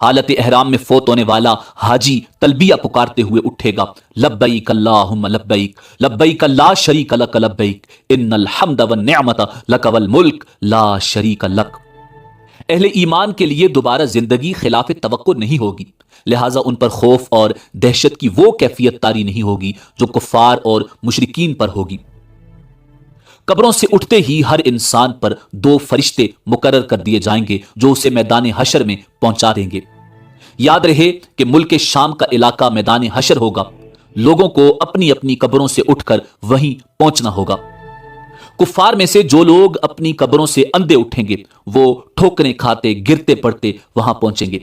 حالت احرام میں فوت ہونے والا حاجی تلبیہ پکارتے ہوئے اٹھے گا، لبیک اللہم لبیک لبیک لا شریک لک لبیک ان الحمد والنعمت لک والملک لا شریک لک۔ اہل ایمان کے لیے دوبارہ زندگی خلاف توقع نہیں ہوگی، لہٰذا ان پر خوف اور دہشت کی وہ کیفیت طاری نہیں ہوگی جو کفار اور مشرکین پر ہوگی۔ قبروں سے اٹھتے ہی ہر انسان پر 2 فرشتے مقرر کر دیے جائیں گے جو اسے میدان حشر میں پہنچا دیں گے۔ یاد رہے کہ ملک شام کا علاقہ میدان حشر ہوگا، لوگوں کو اپنی اپنی قبروں سے اٹھ کر وہیں پہنچنا ہوگا۔ کفار میں سے جو لوگ اپنی قبروں سے اندھے اٹھیں گے وہ ٹھوکریں کھاتے گرتے پڑتے وہاں پہنچیں گے۔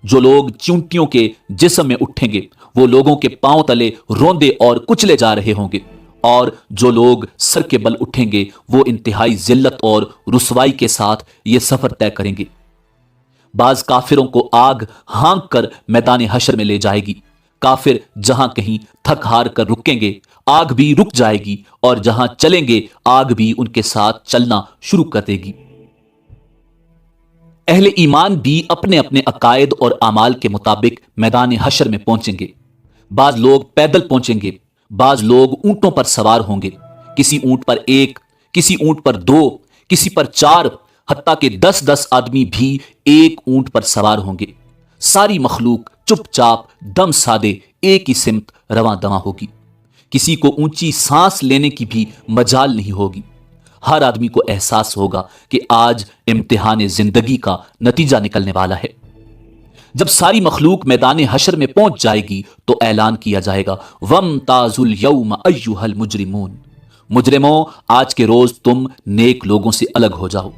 جو لوگ چونٹیوں کے جسم میں اٹھیں گے وہ لوگوں کے پاؤں تلے روندے اور کچلے جا رہے ہوں گے، اور جو لوگ سر کے بل اٹھیں گے وہ انتہائی ذلت اور رسوائی کے ساتھ یہ سفر طے کریں گے۔ بعض کافروں کو آگ ہانک کر میدان حشر میں لے جائے گی۔ کافر جہاں کہیں تھک ہار کر رکیں گے آگ بھی رک جائے گی، اور جہاں چلیں گے آگ بھی ان کے ساتھ چلنا شروع کر دے گی۔ اہل ایمان بھی اپنے اپنے عقائد اور اعمال کے مطابق میدان حشر میں پہنچیں گے۔ بعض لوگ پیدل پہنچیں گے، بعض لوگ اونٹوں پر سوار ہوں گے، کسی اونٹ پر 1، کسی اونٹ پر 2، کسی پر 4، حتیٰ کہ 10 آدمی بھی ایک اونٹ پر سوار ہوں گے۔ ساری مخلوق چپ چاپ دم سادے ایک ہی سمت رواں دواں ہوگی، کسی کو اونچی سانس لینے کی بھی مجال نہیں ہوگی۔ ہر آدمی کو احساس ہوگا کہ آج امتحان زندگی کا نتیجہ نکلنے والا ہے۔ جب ساری مخلوق میدان حشر میں پہنچ جائے گی تو اعلان کیا جائے گا، وَامْتَازُوا الْيَوْمَ أَيُّهَا الْمُجْرِمُونَ، مجرموں آج کے روز تم نیک لوگوں سے الگ ہو جاؤ۔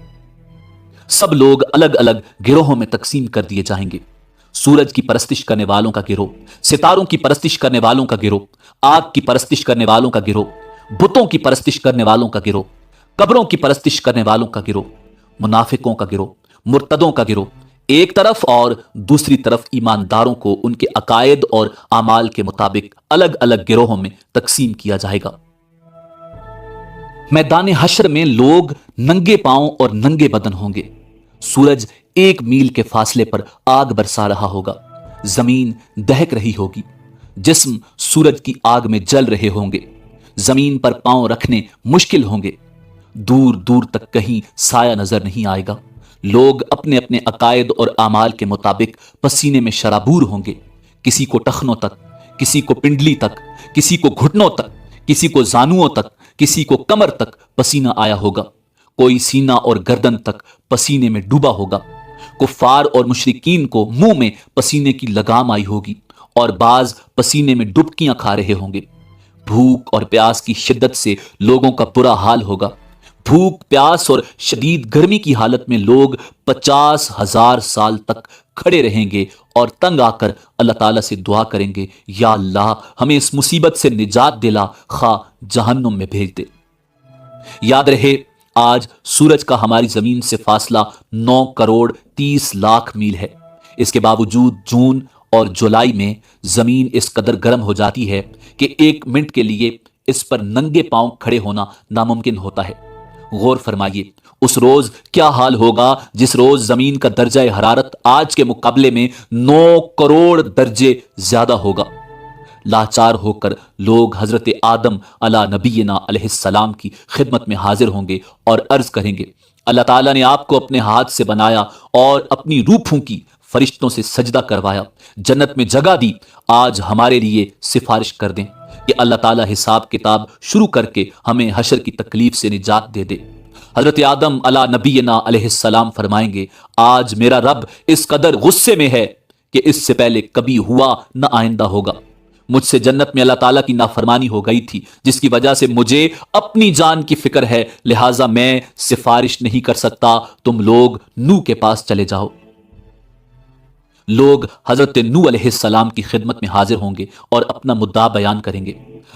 سب لوگ الگ الگ گروہوں میں تقسیم کر دیے جائیں گے۔ سورج کی پرستش کرنے والوں کا گروہ، ستاروں کی پرستش کرنے والوں کا گروہ، آگ کی پرستش کرنے والوں کا گروہ، بتوں کی پرستش کرنے والوں کا گروہ، قبروں کی پرستش کرنے والوں کا گروہ، منافقوں کا گروہ، مرتدوں کا گروہ ایک طرف، اور دوسری طرف ایمانداروں کو ان کے عقائد اور اعمال کے مطابق الگ الگ گروہوں میں تقسیم کیا جائے گا۔ میدان حشر میں لوگ ننگے پاؤں اور ننگے بدن ہوں گے۔ سورج 1 میل کے فاصلے پر آگ برسا رہا ہوگا، زمین دہک رہی ہوگی، جسم سورج کی آگ میں جل رہے ہوں گے، زمین پر پاؤں رکھنے مشکل ہوں گے، دور دور تک کہیں سایہ نظر نہیں آئے گا۔ لوگ اپنے اپنے عقائد اور اعمال کے مطابق پسینے میں شرابور ہوں گے، کسی کو ٹخنوں تک، کسی کو پنڈلی تک، کسی کو گھٹنوں تک، کسی کو زانوؤں تک، کسی کو کمر تک پسینہ آیا ہوگا، کوئی سینہ اور گردن تک پسینے میں ڈوبا ہوگا۔ کفار اور مشرکین کو منہ میں پسینے کی لگام آئی ہوگی، اور بعض پسینے میں ڈبکیاں کھا رہے ہوں گے۔ بھوک اور پیاس کی شدت سے لوگوں کا برا حال ہوگا۔ بھوک، پیاس اور شدید گرمی کی حالت میں لوگ 50,000 سال تک کھڑے رہیں گے اور تنگ آ کر اللہ تعالیٰ سے دعا کریں گے، یا اللہ ہمیں اس مصیبت سے نجات دلا، خواہ جہنم میں بھیج دے۔ یاد رہے آج سورج کا ہماری زمین سے فاصلہ 9 کروڑ 30 لاکھ میل ہے۔ اس کے باوجود جون اور جولائی میں زمین اس قدر گرم ہو جاتی ہے کہ 1 منٹ کے لیے اس پر ننگے پاؤں کھڑے ہونا ناممکن ہوتا ہے۔ غور فرمائیے اس روز کیا حال ہوگا جس روز زمین کا درجہ حرارت آج کے مقابلے میں 9 کروڑ درجے زیادہ ہوگا۔ لاچار ہو کر لوگ حضرت آدم علیہ نبینا علیہ السلام کی خدمت میں حاضر ہوں گے اور عرض کریں گے، اللہ تعالیٰ نے آپ کو اپنے ہاتھ سے بنایا اور اپنی روح پھونکی، فرشتوں سے سجدہ کروایا، جنت میں جگہ دی، آج ہمارے لیے سفارش کر دیں کہ اللہ تعالیٰ حساب کتاب شروع کر کے ہمیں حشر کی تکلیف سے نجات دے دے۔ حضرت آدم علیہ نبینا علیہ السلام فرمائیں گے، آج میرا رب اس قدر غصے میں ہے کہ اس سے پہلے کبھی ہوا نہ آئندہ ہوگا۔ مجھ سے جنت میں اللہ تعالیٰ کی نافرمانی ہو گئی تھی، جس کی وجہ سے مجھے اپنی جان کی فکر ہے، لہٰذا میں سفارش نہیں کر سکتا، تم لوگ نوح کے پاس چلے جاؤ۔ لوگ حضرت نوح علیہ السلام کی خدمت میں حاضر ہوں گے اور اپنا مدعا بیان کریں گے۔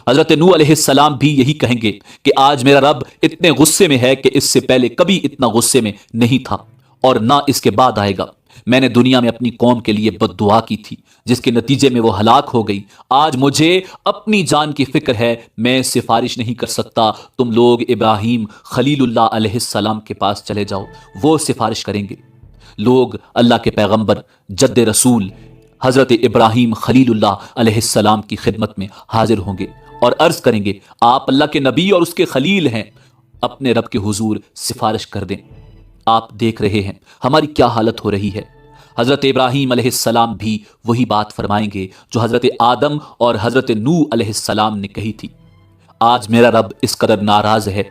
حضرت نوح علیہ السلام بھی یہی کہیں گے کہ آج میرا رب اتنے غصے میں ہے کہ اس سے پہلے کبھی اتنا غصے میں نہیں تھا اور نہ اس کے بعد آئے گا۔ میں نے دنیا میں اپنی قوم کے لیے بد دعا کی تھی جس کے نتیجے میں وہ ہلاک ہو گئی، آج مجھے اپنی جان کی فکر ہے، میں سفارش نہیں کر سکتا، تم لوگ ابراہیم خلیل اللہ علیہ السلام کے پاس چلے جاؤ، وہ سفارش کریں گے۔ لوگ اللہ کے پیغمبر جد رسول حضرت ابراہیم خلیل اللہ علیہ السلام کی خدمت میں حاضر ہوں گے اور عرض کریں گے آپ اللہ کے نبی اور اس کے خلیل ہیں، اپنے رب کے حضور سفارش کر دیں۔ آپ دیکھ رہے ہیں ہماری کیا حالت ہو رہی ہے۔ حضرت ابراہیم علیہ السلام بھی وہی بات فرمائیں گے جو حضرت آدم اور حضرت نوح علیہ السلام نے کہی تھی۔ آج میرا رب اس قدر ناراض ہے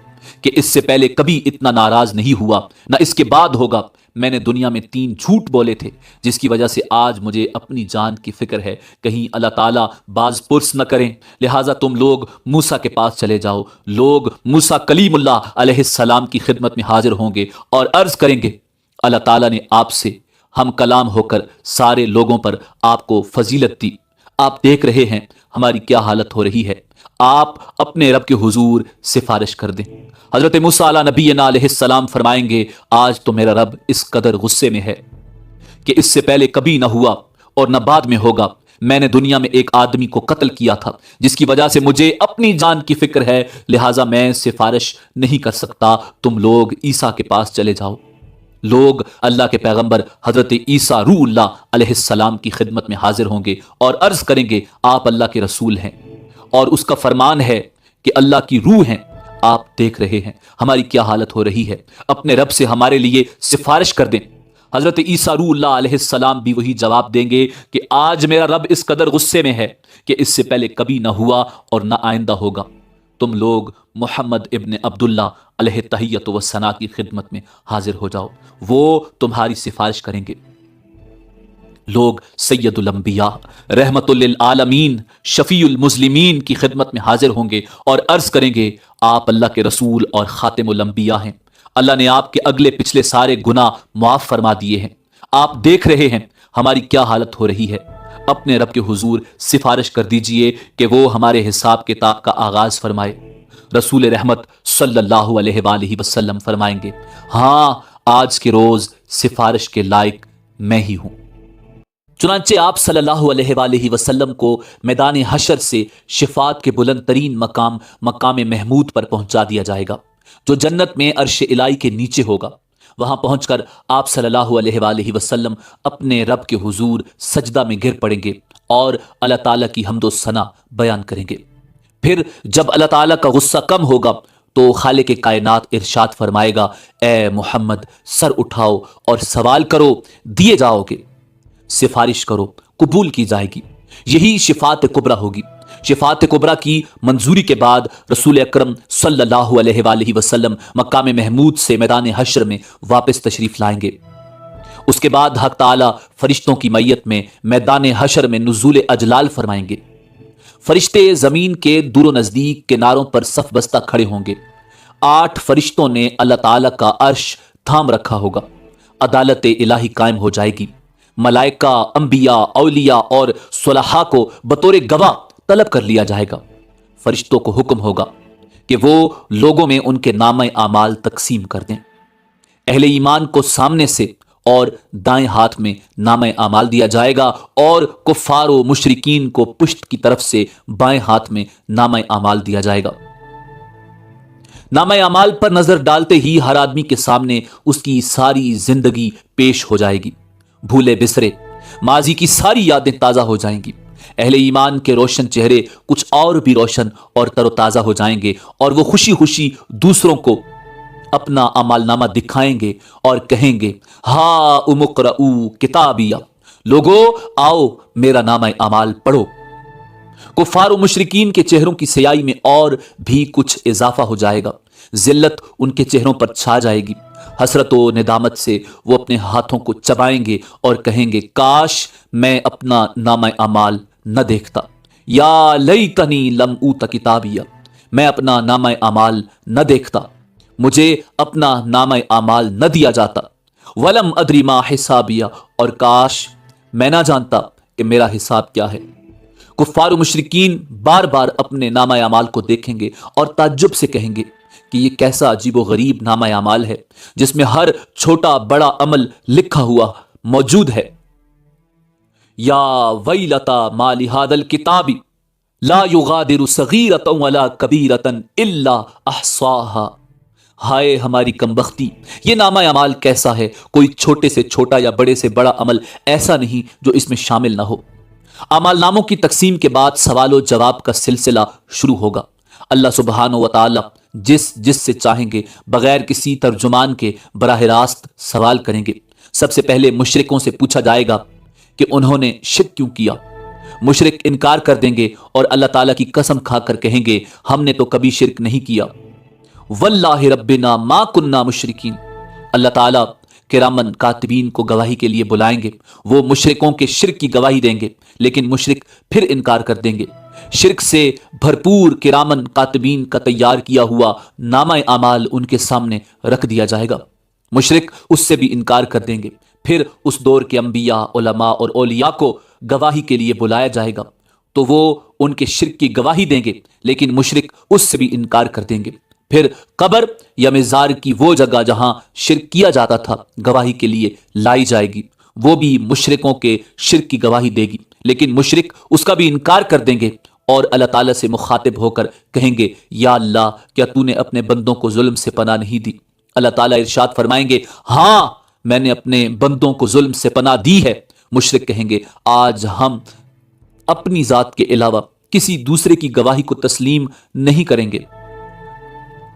کہ اس سے پہلے کبھی اتنا ناراض نہیں ہوا، نہ اس کے بعد ہوگا۔ میں نے دنیا میں 3 جھوٹ بولے تھے جس کی وجہ سے آج مجھے اپنی جان کی فکر ہے، کہیں اللہ تعالیٰ باز پرس نہ کریں، لہٰذا تم لوگ موسیٰ کے پاس چلے جاؤ۔ لوگ موسیٰ کلیم اللہ علیہ السلام کی خدمت میں حاضر ہوں گے اور عرض کریں گے اللہ تعالیٰ نے آپ سے ہم کلام ہو کر سارے لوگوں پر آپ کو فضیلت دی۔ آپ دیکھ رہے ہیں ہماری کیا حالت ہو رہی ہے، آپ اپنے رب کے حضور سفارش کر دیں۔ حضرت موسیٰ علیہ نبینا علیہ السلام فرمائیں گے آج تو میرا رب اس قدر غصے میں ہے کہ اس سے پہلے کبھی نہ ہوا اور نہ بعد میں ہوگا۔ میں نے دنیا میں ایک آدمی کو قتل کیا تھا جس کی وجہ سے مجھے اپنی جان کی فکر ہے، لہٰذا میں سفارش نہیں کر سکتا، تم لوگ عیسیٰ کے پاس چلے جاؤ۔ لوگ اللہ کے پیغمبر حضرت عیسیٰ روح اللہ علیہ السلام کی خدمت میں حاضر ہوں گے اور عرض کریں گے آپ اللہ کے رسول ہیں اور اس کا فرمان ہے کہ اللہ کی روح ہیں۔ آپ دیکھ رہے ہیں ہماری کیا حالت ہو رہی ہے، اپنے رب سے ہمارے لیے سفارش کر دیں۔ حضرت عیسیٰ روح اللہ علیہ السلام بھی وہی جواب دیں گے کہ آج میرا رب اس قدر غصے میں ہے کہ اس سے پہلے کبھی نہ ہوا اور نہ آئندہ ہوگا۔ تم لوگ محمد ابن عبداللہ علیہ تحیت و ثنا کی خدمت میں حاضر ہو جاؤ، وہ تمہاری سفارش کریں گے۔ لوگ سید الانبیاء رحمت للعالمین شفیع المسلمین کی خدمت میں حاضر ہوں گے اور عرض کریں گے آپ اللہ کے رسول اور خاتم الانبیاء ہیں، اللہ نے آپ کے اگلے پچھلے سارے گناہ معاف فرما دیے ہیں۔ آپ دیکھ رہے ہیں ہماری کیا حالت ہو رہی ہے، اپنے رب کے حضور سفارش کر دیجئے کہ وہ ہمارے حساب کتاب کا آغاز فرمائے۔ رسول رحمت صلی اللہ علیہ وآلہ وسلم فرمائیں گے ہاں آج کے روز سفارش کے لائق میں ہی ہوں۔ چنانچہ آپ صلی اللہ علیہ وآلہ وسلم کو میدان حشر سے شفاعت کے بلند ترین مقام محمود پر پہنچا دیا جائے گا جو جنت میں عرش الہی کے نیچے ہوگا۔ وہاں پہنچ کر آپ صلی اللہ علیہ وآلہ وسلم اپنے رب کے حضور سجدہ میں گر پڑیں گے اور اللہ تعالیٰ کی حمد و ثنا بیان کریں گے۔ پھر جب اللہ تعالیٰ کا غصہ کم ہوگا تو خالق کائنات ارشاد فرمائے گا اے محمد سر اٹھاؤ اور سوال کرو دیے جاؤ گے، سفارش کرو قبول کی جائے گی۔ یہی شفاعت کبریٰ ہوگی۔ شفاعت کبریٰ کی منظوری کے بعد رسول اکرم صلی اللہ علیہ وآلہ وسلم مقام محمود سے میدان حشر میں واپس تشریف لائیں گے۔ اس کے بعد حق تعالی فرشتوں کی میت میں میدان حشر میں نزول اجلال فرمائیں گے۔ فرشتے زمین کے دور و نزدیک کناروں پر صف بستہ کھڑے ہوں گے۔ 8 فرشتوں نے اللہ تعالیٰ کا عرش تھام رکھا ہوگا۔ عدالت الہی قائم ہو جائے گی۔ ملائکہ، انبیاء، اولیاء اور صلحاء کو بطور گواہ طلب کر لیا جائے گا۔ فرشتوں کو حکم ہوگا کہ وہ لوگوں میں ان کے نامہ اعمال تقسیم کر دیں۔ اہل ایمان کو سامنے سے اور دائیں ہاتھ میں نامہ اعمال دیا جائے گا اور کفار و مشرکین کو پشت کی طرف سے بائیں ہاتھ میں نامہ اعمال دیا جائے گا۔ نامہ اعمال پر نظر ڈالتے ہی ہر آدمی کے سامنے اس کی ساری زندگی پیش ہو جائے گی۔ بھولے بسرے ماضی کی ساری یادیں تازہ ہو جائیں گی۔ اہل ایمان کے روشن چہرے کچھ اور بھی روشن اور تر و تازہ ہو جائیں گے اور وہ خوشی خوشی دوسروں کو اپنا اعمال نامہ دکھائیں گے اور کہیں گے ہا امقرؤ کتابیہ، لوگو آؤ میرا نامہ اعمال پڑھو۔ کفار و مشرکین کے چہروں کی سیاہی میں اور بھی کچھ اضافہ ہو جائے گا۔ ذلت ان کے چہروں پر چھا جائے گی۔ حسرت و ندامت سے وہ اپنے ہاتھوں کو چبائیں گے اور کہیں گے کاش میں اپنا نامہ اعمال نہ دیکھتا، یا لیتنی لم اوت کتابیہ، میں اپنا نامہ اعمال نہ دیکھتا، مجھے اپنا نامہ اعمال نہ دیا جاتا۔ ولم ادری ما حسابیہ، اور کاش میں نہ جانتا کہ میرا حساب کیا ہے۔ کفار و مشرکین بار بار اپنے نامہ اعمال کو دیکھیں گے اور تعجب سے کہیں گے کہ یہ کیسا عجیب و غریب نامہ اعمال ہے جس میں ہر چھوٹا بڑا عمل لکھا ہوا موجود ہے۔ یا ویلتا ما لہذا الکتاب لا یغادر صغیرۃ ولا کبیرۃ الا احصاها، ہائے ہماری کمبختی، یہ نامہ اعمال کیسا ہے، کوئی چھوٹے سے چھوٹا یا بڑے سے بڑا عمل ایسا نہیں جو اس میں شامل نہ ہو۔ اعمال ناموں کی تقسیم کے بعد سوال و جواب کا سلسلہ شروع ہوگا۔ اللہ سبحانہ و تعالی جس سے چاہیں گے بغیر کسی ترجمان کے براہ راست سوال کریں گے۔ سب سے پہلے مشرکوں سے پوچھا جائے گا کہ انہوں نے شرک کیوں کیا۔ مشرک انکار کر دیں گے اور اللہ تعالیٰ کی قسم کھا کر کہیں گے ہم نے تو کبھی شرک نہیں کیا، واللہ ربنا ما کننا مشرکین۔ اللہ تعالیٰ کرامن کاتبین کو گواہی کے لیے بلائیں گے، وہ مشرکوں کے شرک کی گواہی دیں گے، لیکن مشرک پھر انکار کر دیں گے۔ شرک سے بھرپور کرامن کاتبین کا تیار کیا ہوا نامہ اعمال ان کے سامنے رکھ دیا جائے گا۔ مشرک اس سے بھی انکار کر دیں گے۔ پھر اس دور کے انبیاء، علماء اور اولیاء کو گواہی کے لیے بلایا جائے گا تو وہ ان کے شرک کی گواہی دیں گے، لیکن مشرک اس سے بھی انکار کر دیں گے۔ پھر قبر یا مزار کی وہ جگہ جہاں شرک کیا جاتا تھا گواہی کے لیے لائی جائے گی، وہ بھی مشرکوں کے شرک کی گواہی دے گی، لیکن مشرک اس کا بھی انکار کر دیں گے اور اللہ تعالیٰ سے مخاطب ہو کر کہیں گے یا اللہ کیا تو نے اپنے بندوں کو ظلم سے پناہ نہیں دی؟ اللہ تعالیٰ ارشاد فرمائیں گے ہاں میں نے اپنے بندوں کو ظلم سے پناہ دی ہے۔ مشرک کہیں گے آج ہم اپنی ذات کے علاوہ کسی دوسرے کی گواہی کو تسلیم نہیں کریں گے۔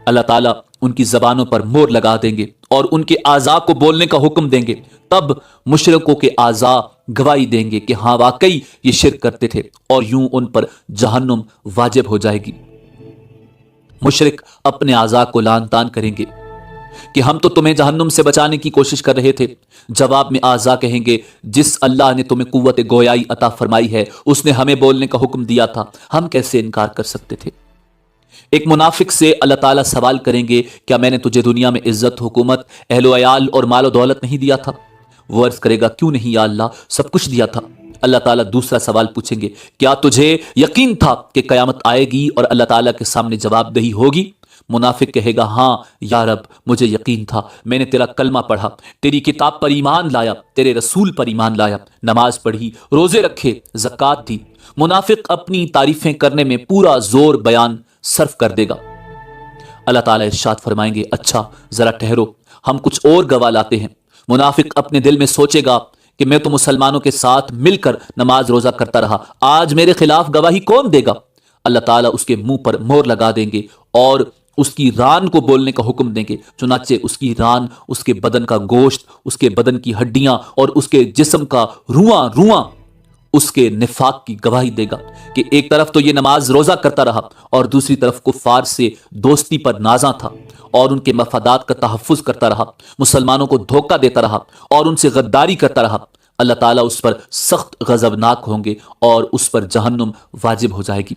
اللہ تعالیٰ ان کی زبانوں پر مہر لگا دیں گے اور ان کے اعضاء کو بولنے کا حکم دیں گے، تب مشرکوں کے اعضاء گواہی دیں گے کہ ہاں واقعی یہ شرک کرتے تھے، اور یوں ان پر جہنم واجب ہو جائے گی۔ مشرک اپنے اعضاء کو لعن طعن کریں گے کہ ہم تو تمہیں جہنم سے بچانے کی کوشش کر رہے تھے۔ جواب میں اعضاء کہیں گے جس اللہ نے تمہیں قوت گویائی عطا فرمائی ہے اس نے ہمیں بولنے کا حکم دیا تھا، ہم کیسے انکار کر سکتے تھے؟ ایک منافق سے اللہ تعالیٰ سوال کریں گے کیا میں نے تجھے دنیا میں عزت، حکومت، اہل و عیال اور مال و دولت نہیں دیا تھا؟ وہ عرض کرے گا کیوں نہیں یا اللہ، سب کچھ دیا تھا۔ اللہ تعالیٰ دوسرا سوال پوچھیں گے کیا تجھے یقین تھا کہ قیامت آئے گی اور اللہ تعالیٰ کے سامنے جواب دہی ہوگی؟ منافق کہے گا ہاں یا رب مجھے یقین تھا، میں نے تیرا کلمہ پڑھا، تیری کتاب پر ایمان لایا، تیرے رسول پر ایمان لایا، نماز پڑھی، روزے رکھے، زکوٰۃ دی۔ منافق اپنی تعریفیں کرنے میں پورا زور بیان صرف کر دے گا۔ اللہ تعالیٰ ارشاد فرمائیں گے اچھا ذرا ٹھہرو، ہم کچھ اور گواہ لاتے ہیں۔ منافق اپنے دل میں سوچے گا کہ میں تو مسلمانوں کے ساتھ مل کر نماز روزہ کرتا رہا، آج میرے خلاف گواہی کون دے گا؟ اللہ تعالیٰ اس کے منہ پر مہر لگا دیں گے اور اس کی ران کو بولنے کا حکم دیں گے، چنانچہ اس کی ران، اس کے بدن کا گوشت، اس کے بدن کی ہڈیاں اور اس کے جسم کا رواں رواں اس کے نفاق کی گواہی دے گا کہ ایک طرف تو یہ نماز روزہ کرتا رہا اور دوسری طرف کفار سے دوستی پر نازاں تھا اور ان کے مفادات کا تحفظ کرتا رہا، مسلمانوں کو دھوکہ دیتا رہا اور ان سے غداری کرتا رہا۔ اللہ تعالیٰ اس پر سخت غضبناک ہوں گے اور اس پر جہنم واجب ہو جائے گی۔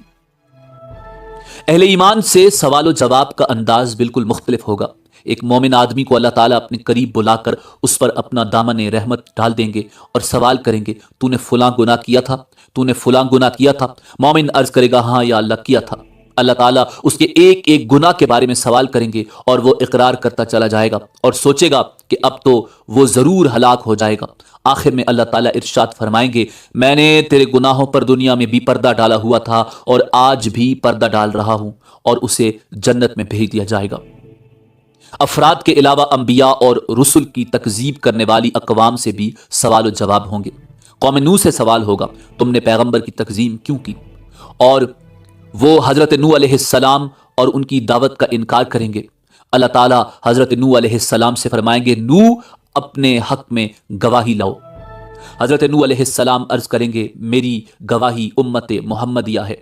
اہل ایمان سے سوال و جواب کا انداز بالکل مختلف ہوگا۔ ایک مومن آدمی کو اللہ تعالیٰ اپنے قریب بلا کر اس پر اپنا دامن رحمت ڈال دیں گے اور سوال کریں گے تو نے فلاں گناہ کیا تھا، تو نے فلاں گناہ کیا تھا؟ مومن عرض کرے گا ہاں یا اللہ کیا تھا۔ اللہ تعالیٰ اس کے ایک ایک گناہ کے بارے میں سوال کریں گے اور وہ اقرار کرتا چلا جائے گا اور سوچے گا کہ اب تو وہ ضرور ہلاک ہو جائے گا۔ آخر میں اللہ تعالیٰ ارشاد فرمائیں گے میں نے تیرے گناہوں پر دنیا میں بھی پردہ ڈالا ہوا تھا اور آج بھی پردہ ڈال رہا ہوں، اور اسے جنت میں بھیج دیا جائے گا۔ افراد کے علاوہ انبیاء اور رسل کی تکذیب کرنے والی اقوام سے بھی سوال و جواب ہوں گے۔ قوم نوح سے سوال ہوگا تم نے پیغمبر کی تکذیب کیوں کی؟ اور وہ حضرت نوح علیہ السلام اور ان کی دعوت کا انکار کریں گے۔ اللہ تعالیٰ حضرت نوح علیہ السلام سے فرمائیں گے نوح اپنے حق میں گواہی لاؤ۔ حضرت نوح علیہ السلام عرض کریں گے میری گواہی امت محمدیہ ہے۔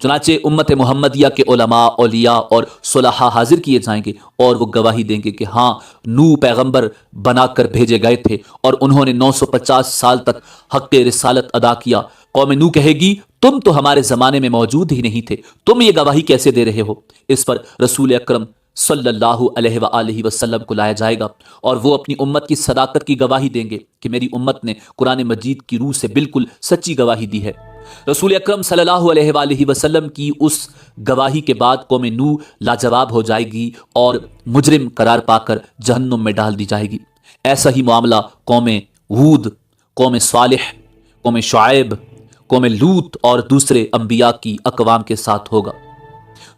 چنانچہ امت محمدیہ کے علماء، اولیاء اور صلحاء حاضر کیے جائیں گے اور وہ گواہی دیں گے کہ ہاں نوح پیغمبر بنا کر بھیجے گئے تھے اور انہوں نے 950 سال تک حق رسالت ادا کیا۔ قوم نوح کہے گی تم تو ہمارے زمانے میں موجود ہی نہیں تھے، تم یہ گواہی کیسے دے رہے ہو؟ اس پر رسول اکرم صلی اللہ علیہ وآلہ وسلم کو لایا جائے گا اور وہ اپنی امت کی صداقت کی گواہی دیں گے کہ میری امت نے قرآن مجید کی روح سے بالکل سچی گواہی دی ہے۔ رسول اکرم صلی اللہ علیہ وآلہ وسلم کی اس گواہی کے بعد قوم نوح لاجواب ہو جائے گی اور مجرم قرار پا کر جہنم میں ڈال دی جائے گی۔ ایسا ہی معاملہ قوم ہود، قوم صالح، قوم شعیب، قوم لوط اور دوسرے انبیاء کی اقوام کے ساتھ ہوگا۔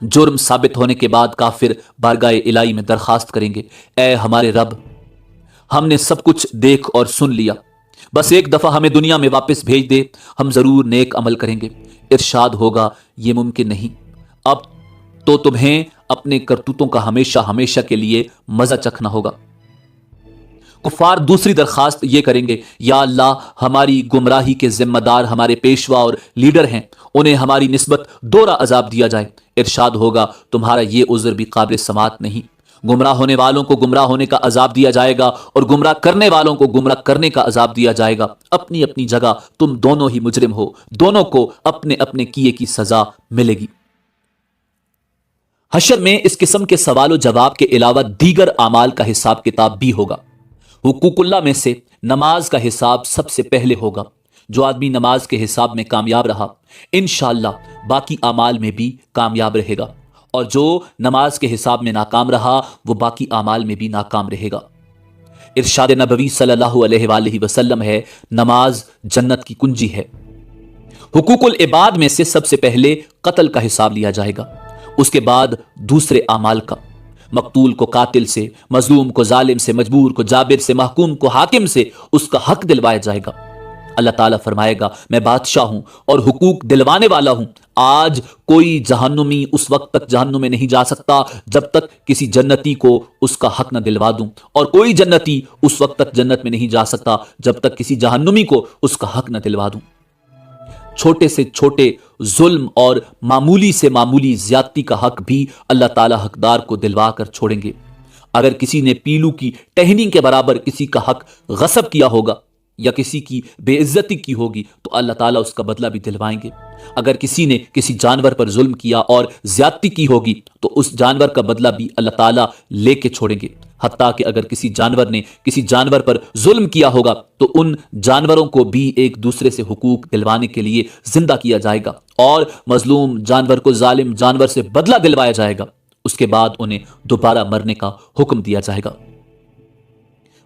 جرم ثابت ہونے کے بعد کافر بارگاہ الہی میں درخواست کریں گے، اے ہمارے رب، ہم نے سب کچھ دیکھ اور سن لیا، بس ایک دفعہ ہمیں دنیا میں واپس بھیج دے، ہم ضرور نیک عمل کریں گے۔ ارشاد ہوگا، یہ ممکن نہیں، اب تو تمہیں اپنے کرتوتوں کا ہمیشہ ہمیشہ کے لیے مزہ چکھنا ہوگا۔ کفار دوسری درخواست یہ کریں گے، یا اللہ، ہماری گمراہی کے ذمہ دار ہمارے پیشوا اور لیڈر ہیں، انہیں ہماری نسبت دوہرا عذاب دیا جائے۔ ارشاد ہوگا، تمہارا یہ عذر بھی قابل سماعت نہیں، گمراہ ہونے والوں کو گمراہ ہونے کا عذاب دیا جائے گا اور گمراہ کرنے والوں کو گمراہ کرنے کا عذاب دیا جائے گا۔ اپنی اپنی جگہ تم دونوں ہی مجرم ہو، دونوں کو اپنے اپنے کیے کی سزا ملے گی۔ حشر میں اس قسم کے سوال و جواب کے علاوہ دیگر اعمال کا حساب کتاب بھی ہوگا۔ حقوق اللہ میں سے نماز کا حساب سب سے پہلے ہوگا۔ جو آدمی نماز کے حساب میں کامیاب رہا، انشاءاللہ باقی اعمال میں بھی کامیاب رہے گا، اور جو نماز کے حساب میں ناکام رہا وہ باقی اعمال میں بھی ناکام رہے گا۔ ارشاد نبوی صلی اللہ علیہ وآلہ وسلم ہے، نماز جنت کی کنجی ہے۔ حقوق العباد میں سے سب سے پہلے قتل کا حساب لیا جائے گا، اس کے بعد دوسرے اعمال کا۔ مقتول کو قاتل سے، مظلوم کو ظالم سے، مجبور کو جابر سے، محکوم کو حاکم سے اس کا حق دلوایا جائے گا۔ اللہ تعالیٰ فرمائے گا، میں بادشاہ ہوں اور حقوق دلوانے والا ہوں۔ آج کوئی جہنمی اس وقت تک جہنم میں نہیں جا سکتا جب تک کسی جنتی کو اس کا حق نہ دلوا دوں، اور کوئی جنتی اس وقت تک جنت میں نہیں جا سکتا جب تک کسی جہنمی کو اس کا حق نہ دلوا دوں۔ چھوٹے سے چھوٹے ظلم اور معمولی سے معمولی زیادتی کا حق بھی اللہ تعالیٰ حقدار کو دلوا کر چھوڑیں گے۔ اگر کسی نے پیلو کی ٹہنی کے برابر کسی کا حق غصب کیا ہوگا یا کسی کی بے عزتی کی ہوگی تو اللہ تعالیٰ اس کا بدلہ بھی دلوائیں گے۔ اگر کسی نے کسی جانور پر ظلم کیا اور زیادتی کی ہوگی تو اس جانور کا بدلہ بھی اللہ تعالیٰ لے کے چھوڑیں گے۔ حتیٰ کہ اگر کسی جانور نے کسی جانور پر ظلم کیا ہوگا تو ان جانوروں کو بھی ایک دوسرے سے حقوق دلوانے کے لیے زندہ کیا جائے گا، اور مظلوم جانور کو ظالم جانور سے بدلہ دلوایا جائے گا۔ اس کے بعد انہیں دوبارہ مرنے کا حکم دیا جائے گا۔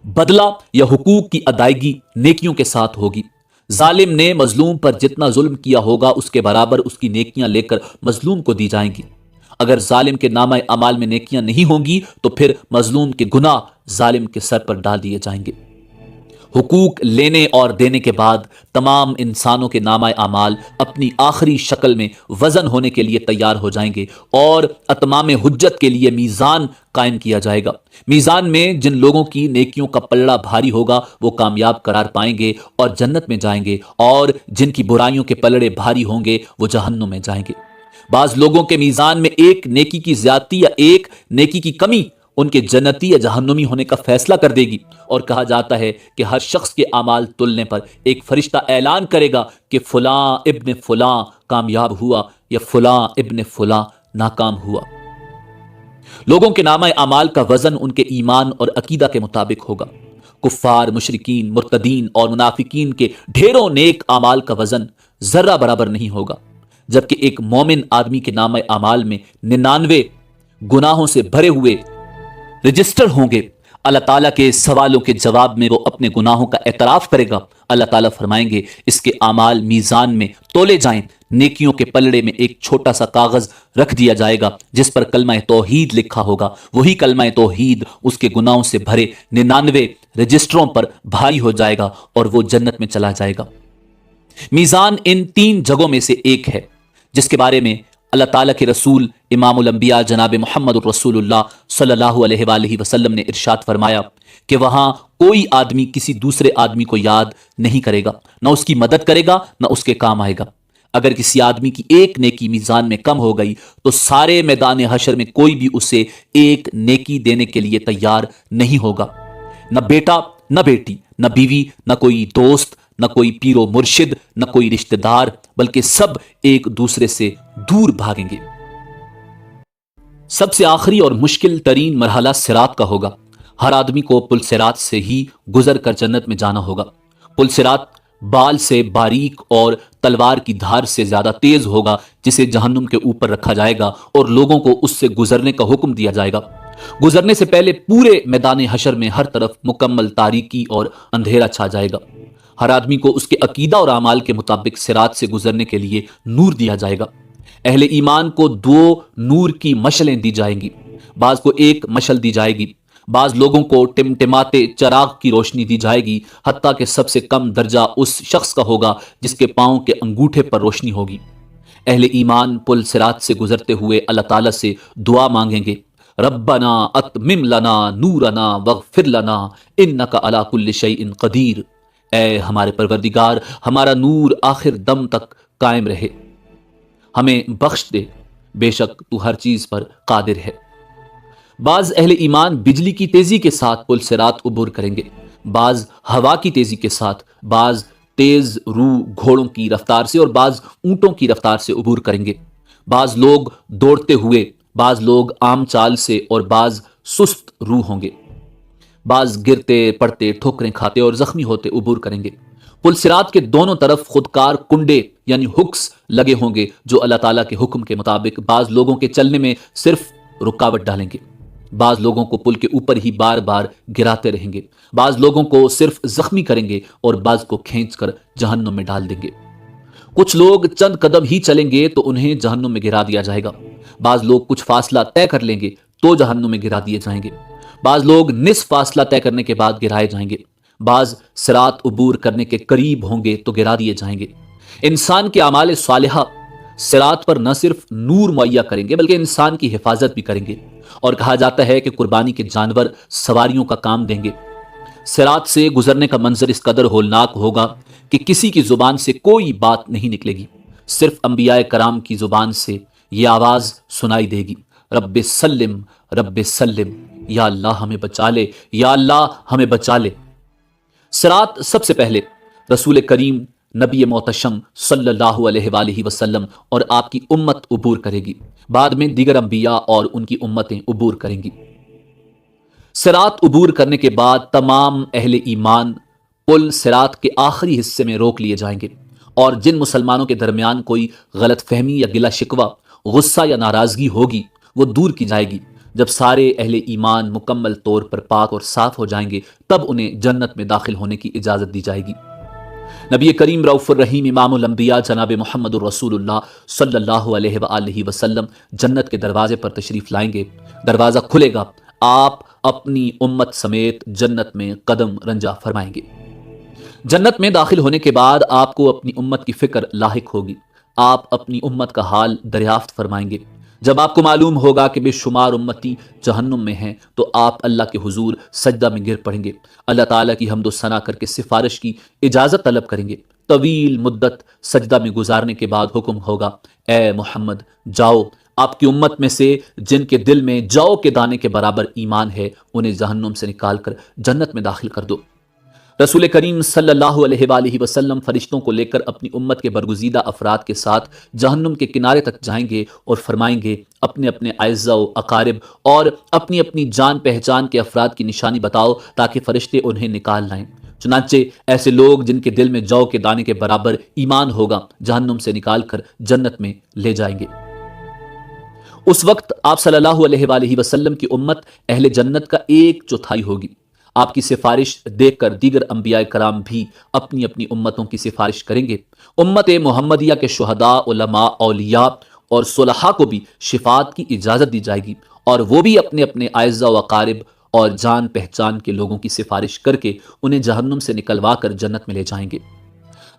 بدلہ یا حقوق کی ادائیگی نیکیوں کے ساتھ ہوگی۔ ظالم نے مظلوم پر جتنا ظلم کیا ہوگا اس کے برابر اس کی نیکیاں لے کر مظلوم کو دی جائیں گی۔ اگر ظالم کے نامہ اعمال میں نیکیاں نہیں ہوں گی تو پھر مظلوم کے گناہ ظالم کے سر پر ڈال دیے جائیں گے۔ حقوق لینے اور دینے کے بعد تمام انسانوں کے نامہ اعمال اپنی آخری شکل میں وزن ہونے کے لیے تیار ہو جائیں گے، اور اتمام حجت کے لیے میزان قائم کیا جائے گا۔ میزان میں جن لوگوں کی نیکیوں کا پلڑا بھاری ہوگا وہ کامیاب قرار پائیں گے اور جنت میں جائیں گے، اور جن کی برائیوں کے پلڑے بھاری ہوں گے وہ جہنم میں جائیں گے۔ بعض لوگوں کے میزان میں ایک نیکی کی زیادتی یا ایک نیکی کی کمی ان کے جنتی یا جہنمی ہونے کا فیصلہ کر دے گی، اور کہا جاتا ہے کہ ہر شخص کے اعمال تلنے پر ایک فرشتہ اعلان کرے گا کہ فلاں ابن فلاں کامیاب ہوا یا فلاں ابن فلاں ناکام ہوا۔ لوگوں کے نامہ اعمال کا وزن ان کے ایمان اور عقیدہ کے مطابق ہوگا۔ کفار، مشرکین، مرتدین اور منافقین کے ڈھیروں نیک اعمال کا وزن ذرہ برابر نہیں ہوگا، جبکہ ایک مومن آدمی کے نامہ اعمال میں 99 گناہوں سے بھرے ہوئے رجسٹر ہوں گے۔ اللہ تعالیٰ کے سوالوں کے جواب میں وہ اپنے گناہوں کا اعتراف کرے گا۔ اللہ تعالیٰ فرمائیں گے، اس کے اعمال میزان میں تولے جائیں۔ نیکیوں کے پلڑے میں ایک چھوٹا سا کاغذ رکھ دیا جائے گا جس پر کلمہ توحید لکھا ہوگا۔ وہی کلمہ توحید اس کے گناہوں سے بھرے 99 رجسٹروں پر بھاری ہو جائے گا اور وہ جنت میں چلا جائے گا۔ میزان ان 3 جگہوں میں سے ایک ہے جس کے بارے میں اللہ تعالیٰ کے رسول امام الانبیاء جناب محمد الرسول اللہ صلی اللہ علیہ وآلہ وسلم نے ارشاد فرمایا کہ وہاں کوئی آدمی کسی دوسرے آدمی کو یاد نہیں کرے گا، نہ اس کی مدد کرے گا، نہ اس کے کام آئے گا۔ اگر کسی آدمی کی ایک نیکی میزان میں کم ہو گئی تو سارے میدان حشر میں کوئی بھی اسے ایک نیکی دینے کے لیے تیار نہیں ہوگا، نہ بیٹا، نہ بیٹی، نہ بیوی، نہ کوئی دوست، نہ کوئی پیر و مرشد، نہ کوئی رشتہ دار، بلکہ سب ایک دوسرے سے دور بھاگیں گے۔ سب سے آخری اور مشکل ترین مرحلہ صراط کا ہوگا۔ ہر آدمی کو پل صراط سے ہی گزر کر جنت میں جانا ہوگا۔ پل صراط بال سے باریک اور تلوار کی دھار سے زیادہ تیز ہوگا، جسے جہنم کے اوپر رکھا جائے گا اور لوگوں کو اس سے گزرنے کا حکم دیا جائے گا۔ گزرنے سے پہلے پورے میدان حشر میں ہر طرف مکمل تاریکی اور اندھیرا چھا جائے گا۔ ہر آدمی کو اس کے عقیدہ اور اعمال کے مطابق صراط سے گزرنے کے لیے نور دیا جائے گا۔ اہل ایمان کو دو نور کی مشلیں دی جائیں گی، بعض کو ایک مشل دی جائے گی، بعض لوگوں کو ٹمٹماتے چراغ کی روشنی دی جائے گی، حتیٰ کہ سب سے کم درجہ اس شخص کا ہوگا جس کے پاؤں کے انگوٹھے پر روشنی ہوگی۔ اہل ایمان پل صراط سے گزرتے ہوئے اللہ تعالیٰ سے دعا مانگیں گے، ربنا اتمم لنا نورنا واغفر لنا انک علی کل شیء قدیر، اے ہمارے پروردگار ہمارا نور آخر دم تک قائم رہے، ہمیں بخش دے، بے شک تو ہر چیز پر قادر ہے۔ بعض اہل ایمان بجلی کی تیزی کے ساتھ پل صراط عبور کریں گے، بعض ہوا کی تیزی کے ساتھ، بعض تیز رو گھوڑوں کی رفتار سے اور بعض اونٹوں کی رفتار سے عبور کریں گے، بعض لوگ دوڑتے ہوئے، بعض لوگ عام چال سے اور بعض سست رو ہوں گے، بعض گرتے پڑتے ٹھوکریں کھاتے اور زخمی ہوتے عبور کریں گے۔ پل صراط کے دونوں طرف خودکار کنڈے یعنی ہکس لگے ہوں گے جو اللہ تعالیٰ کے حکم کے مطابق بعض لوگوں کے چلنے میں صرف رکاوٹ ڈالیں گے، بعض لوگوں کو پل کے اوپر ہی بار بار گراتے رہیں گے، بعض لوگوں کو صرف زخمی کریں گے اور بعض کو کھینچ کر جہنم میں ڈال دیں گے۔ کچھ لوگ چند قدم ہی چلیں گے تو انہیں جہنم میں گرا دیا جائے گا، بعض لوگ کچھ فاصلہ طے کر لیں گے تو جہنم میں گرا دیے جائیں گے، بعض لوگ نصف فاصلہ طے کرنے کے بعد گرائے جائیں گے، بعض صراط عبور کرنے کے قریب ہوں گے تو گرا دیے جائیں گے۔ انسان کے اعمال صالحہ صراط پر نہ صرف نور مہیا کریں گے بلکہ انسان کی حفاظت بھی کریں گے، اور کہا جاتا ہے کہ قربانی کے جانور سواریوں کا کام دیں گے۔ صراط سے گزرنے کا منظر اس قدر ہولناک ہوگا کہ کسی کی زبان سے کوئی بات نہیں نکلے گی، صرف انبیاء کرام کی زبان سے یہ آواز سنائی دے گی، رب سلم رب سلم، یا اللہ ہمیں بچا لے، یا اللہ ہمیں بچا لے۔ صراط سب سے پہلے رسول کریم نبی محتشم صلی اللہ علیہ وآلہ وسلم اور آپ کی امت عبور کرے گی، بعد میں دیگر انبیاء اور ان کی امتیں عبور کریں گی۔ صراط عبور کرنے کے بعد تمام اہل ایمان پل صراط کے آخری حصے میں روک لیے جائیں گے، اور جن مسلمانوں کے درمیان کوئی غلط فہمی یا گلہ شکوہ، غصہ یا ناراضگی ہوگی وہ دور کی جائے گی۔ جب سارے اہل ایمان مکمل طور پر پاک اور صاف ہو جائیں گے تب انہیں جنت میں داخل ہونے کی اجازت دی جائے گی۔ نبی کریم رؤوف الرحیم امام الانبیاء جناب محمد الرسول اللہ صلی اللہ علیہ وآلہ وسلم جنت کے دروازے پر تشریف لائیں گے، دروازہ کھلے گا، آپ اپنی امت سمیت جنت میں قدم رنجا فرمائیں گے۔ جنت میں داخل ہونے کے بعد آپ کو اپنی امت کی فکر لاحق ہوگی، آپ اپنی امت کا حال دریافت فرمائیں گے۔ جب آپ کو معلوم ہوگا کہ بے شمار امتی جہنم میں ہیں تو آپ اللہ کے حضور سجدہ میں گر پڑیں گے، اللہ تعالیٰ کی حمد و ثنا کر کے سفارش کی اجازت طلب کریں گے۔ طویل مدت سجدہ میں گزارنے کے بعد حکم ہوگا، اے محمد جاؤ، آپ کی امت میں سے جن کے دل میں جو کے دانے کے برابر ایمان ہے انہیں جہنم سے نکال کر جنت میں داخل کر دو۔ رسول کریم صلی اللہ علیہ وآلہ وسلم فرشتوں کو لے کر اپنی امت کے برگزیدہ افراد کے ساتھ جہنم کے کنارے تک جائیں گے اور فرمائیں گے، اپنے اپنے اعزاء و اقارب اور اپنی اپنی جان پہچان کے افراد کی نشانی بتاؤ تاکہ فرشتے انہیں نکال لائیں۔ چنانچہ ایسے لوگ جن کے دل میں جو کے دانے کے برابر ایمان ہوگا جہنم سے نکال کر جنت میں لے جائیں گے۔ اس وقت آپ صلی اللہ علیہ وآلہ وسلم کی امت اہل جنت کا 1/4 ہوگی۔ آپ کی سفارش دیکھ کر دیگر انبیاء کرام بھی اپنی اپنی امتوں کی سفارش کریں گے۔ امت محمدیہ کے شہداء، علماء، اولیاء اور صلحاء کو بھی شفاعت کی اجازت دی جائے گی، اور وہ بھی اپنے اپنے اعزاء و اقارب اور جان پہچان کے لوگوں کی سفارش کر کے انہیں جہنم سے نکلوا کر جنت میں لے جائیں گے۔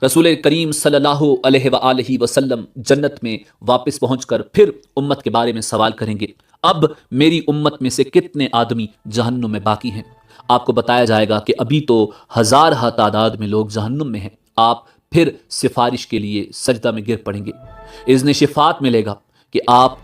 رسول کریم صلی اللہ علیہ وآلہ وسلم جنت میں واپس پہنچ کر پھر امت کے بارے میں سوال کریں گے، اب میری امت میں سے کتنے آدمی جہنم میں باقی ہیں؟ آپ کو بتایا جائے گا کہ ابھی تو ہزارہ تعداد میں لوگ جہنم میں ہیں۔ آپ پھر سفارش کے لیے سجدہ میں گر پڑیں گے، اذن شفاعت ملے گا کہ آپ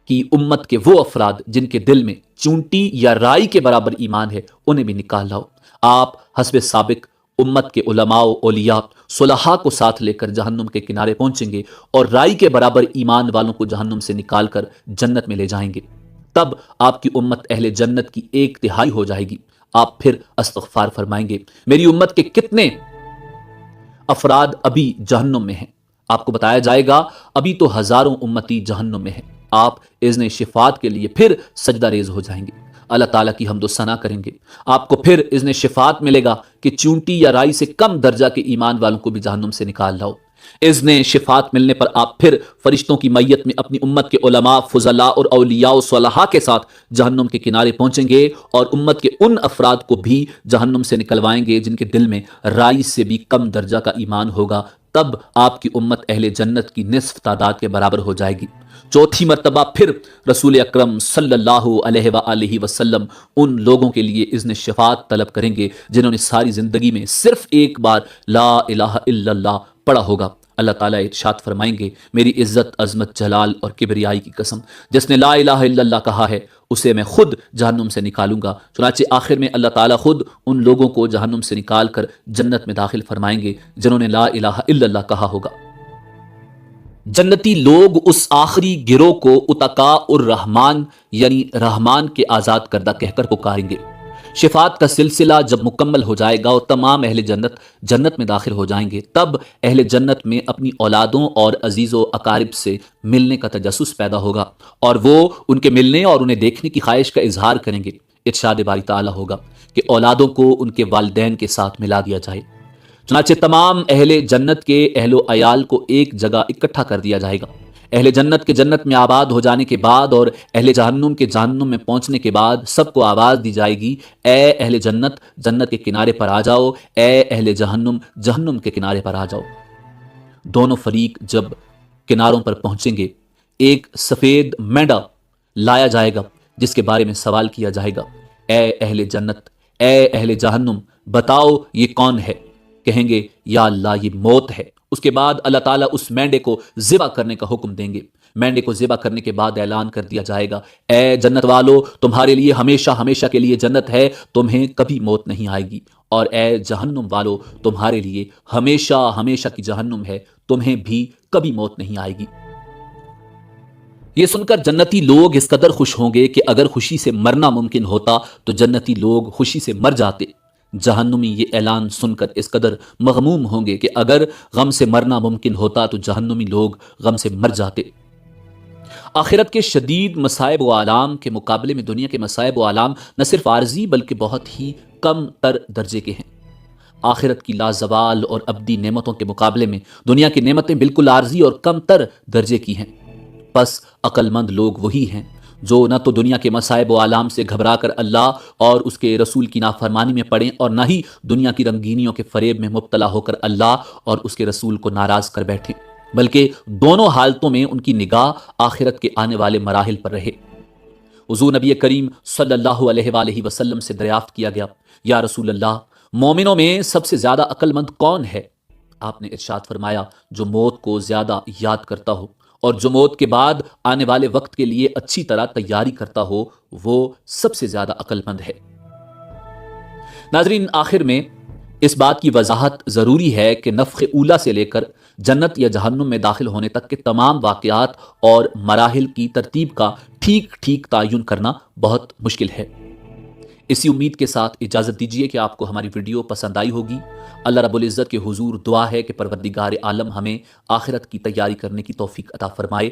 کی امت کے وہ افراد جن کے دل میں چونٹی یا رائی کے برابر ایمان ہے انہیں بھی نکال لاؤ۔ آپ حسب سابق امت کے علماء و اولیاء صلحاء کو ساتھ لے کر جہنم کے کنارے پہنچیں گے اور رائی کے برابر ایمان والوں کو جہنم سے نکال کر جنت میں لے جائیں گے۔ تب آپ کی امت اہل جنت کی 1/3 ہو جائے گی۔ آپ پھر استغفار فرمائیں گے، میری امت کے کتنے افراد ابھی جہنم میں ہیں؟ آپ کو بتایا جائے گا ابھی تو ہزاروں امتی جہنم میں ہیں۔ آپ اذن شفاعت کے لیے پھر سجدہ ریز ہو جائیں گے، اللہ تعالیٰ کی حمد و ثنا کریں گے۔ آپ کو پھر اذن شفاعت ملے گا کہ چونٹی یا رائی سے کم درجہ کے ایمان والوں کو بھی جہنم سے نکال لاؤ۔ اذن شفاعت ملنے پر آپ پھر فرشتوں کی میت میں اپنی امت کے علماء، فضلاء اور اولیاء و صلحاء کے ساتھ جہنم کے کنارے پہنچیں گے اور امت کے ان افراد کو بھی جہنم سے نکلوائیں گے جن کے دل میں رائی سے بھی کم درجہ کا ایمان ہوگا۔ تب آپ کی امت اہل جنت کی نصف تعداد کے برابر ہو جائے گی۔ چوتھی مرتبہ پھر رسول اکرم صلی اللہ علیہ وآلہ وسلم ان لوگوں کے لیے اذن شفاعت طلب کریں گے جنہوں نے ساری زندگی میں صرف ایک بار لا الہ الا اللہ پڑھا ہوگا۔ اللہ تعالیٰ ارشاد فرمائیں گے، میری عزت، عظمت، جلال اور کبریائی کی قسم، جس نے لا الہ الا اللہ کہا ہے اسے میں خود جہنم سے نکالوں گا۔ چنانچہ آخر میں اللہ تعالیٰ خود ان لوگوں کو جہنم سے نکال کر جنت میں داخل فرمائیں گے جنہوں نے لا الہ الا اللہ کہا ہوگا۔ جنتی لوگ اس آخری گروہ کو اتقاء الرحمان یعنی رحمان کے آزاد کردہ کہہ کر پکاریں گے۔ شفاعت کا سلسلہ جب مکمل ہو جائے گا اور تمام اہل جنت جنت میں داخل ہو جائیں گے، تب اہل جنت میں اپنی اولادوں اور عزیز و اقارب سے ملنے کا تجسس پیدا ہوگا اور وہ ان کے ملنے اور انہیں دیکھنے کی خواہش کا اظہار کریں گے۔ ارشاد باری تعالیٰ ہوگا کہ اولادوں کو ان کے والدین کے ساتھ ملا دیا جائے۔ چنانچہ تمام اہل جنت کے اہل و عیال کو ایک جگہ اکٹھا کر دیا جائے گا۔ اہل جنت کے جنت میں آباد ہو جانے کے بعد اور اہل جہنم کے جہنم میں پہنچنے کے بعد سب کو آواز دی جائے گی، اے اہل جنت جنت کے کنارے پر آ جاؤ، اے اہل جہنم جہنم کے کنارے پر آ جاؤ۔ دونوں فریق جب کناروں پر پہنچیں گے، ایک سفید مینڈا لایا جائے گا جس کے بارے میں سوال کیا جائے گا، اے اہل جنت، اے اہل جہنم، بتاؤ یہ کون ہے؟ کہیں گے یا اللہ یہ موت ہے۔ اس کے بعد اللہ تعالیٰ اس مینڈے کو ذبح کرنے کا حکم دیں گے۔ مینڈے کو ذبح کرنے کے بعد اعلان کر دیا جائے گا، اے جنت والو، تمہارے لیے ہمیشہ ہمیشہ کے لیے جنت ہے، تمہیں کبھی موت نہیں آئے گی، اور اے جہنم والو، تمہارے لیے ہمیشہ ہمیشہ کی جہنم ہے، تمہیں بھی کبھی موت نہیں آئے گی۔ یہ سن کر جنتی لوگ اس قدر خوش ہوں گے کہ اگر خوشی سے مرنا ممکن ہوتا تو جنتی لوگ خوشی سے مر جاتے۔ جہنمی یہ اعلان سن کر اس قدر مغموم ہوں گے کہ اگر غم سے مرنا ممکن ہوتا تو جہنمی لوگ غم سے مر جاتے۔ آخرت کے شدید مصائب و آلام کے مقابلے میں دنیا کے مصائب و آلام نہ صرف عارضی بلکہ بہت ہی کم تر درجے کے ہیں۔ آخرت کی لازوال اور ابدی نعمتوں کے مقابلے میں دنیا کی نعمتیں بالکل عارضی اور کم تر درجے کی ہیں۔ پس عقل مند لوگ وہی ہیں جو نہ تو دنیا کے مصائب و آلام سے گھبرا کر اللہ اور اس کے رسول کی نافرمانی میں پڑیں اور نہ ہی دنیا کی رنگینیوں کے فریب میں مبتلا ہو کر اللہ اور اس کے رسول کو ناراض کر بیٹھیں، بلکہ دونوں حالتوں میں ان کی نگاہ آخرت کے آنے والے مراحل پر رہے۔ حضور نبی کریم صلی اللہ علیہ وآلہ وسلم سے دریافت کیا گیا، یا رسول اللہ، مومنوں میں سب سے زیادہ عقل مند کون ہے؟ آپ نے ارشاد فرمایا، جو موت کو زیادہ یاد کرتا ہو اور جو موت کے بعد آنے والے وقت کے لیے اچھی طرح تیاری کرتا ہو، وہ سب سے زیادہ عقل مند ہے۔ ناظرین، آخر میں اس بات کی وضاحت ضروری ہے کہ نفخ اولیٰ سے لے کر جنت یا جہنم میں داخل ہونے تک کے تمام واقعات اور مراحل کی ترتیب کا ٹھیک ٹھیک تعین کرنا بہت مشکل ہے۔ اسی امید کے ساتھ اجازت دیجیے کہ آپ کو ہماری ویڈیو پسند آئی ہوگی۔ اللہ رب العزت کے حضور دعا ہے کہ پروردگار عالم ہمیں آخرت کی تیاری کرنے کی توفیق عطا فرمائے۔